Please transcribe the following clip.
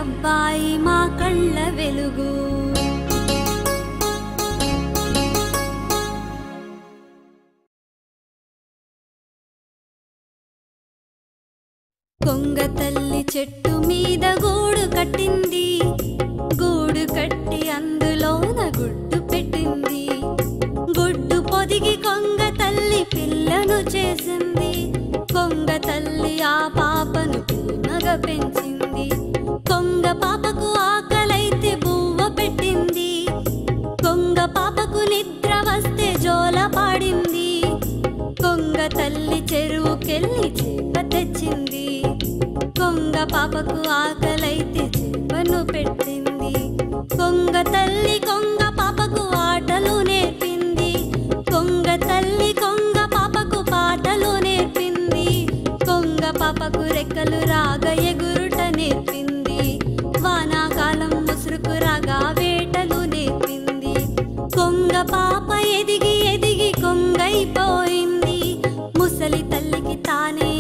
అబ్బాయి మా కళ్ళ వెలుగు. కొంగ తల్లి చెట్టు మీద గూడు కట్టింది, గూడు కట్టి అందులోన గుడ్డు పెట్టింది. గుడ్డు పొదిగి కొంగ తల్లి పిల్లను చేసింది. కొంగ తల్లి ఆ పాపను ప్రేమగా పెంచింది. కొంగ పాపకు ఆకలైతే బువ్వ పెట్టింది. కొంగ పాపకు నిద్ర వస్తే జోల పాడింది. కొంగ తల్లి చెరువుకెళ్ళి చేప తెచ్చింది. కొంగ పాపకు ఆకలైతే చేపను పెట్టింది. కొంగ తల్లి కొంగ పాపకు ఆటలు నేర్పింది. కొంగ తల్లి కొంగ పాపకు పాటలు నేర్పింది. కొంగ పాపకు రెక్కలు రాగా ఎగురుట నేర్పింది. వానాకాలం ముసురుకు రాగా వేటలు నేర్పింది. కొంగ పాప ఎదిగి ఎదిగి కొంగైపోయింది. ముసలి తల్లికి తానే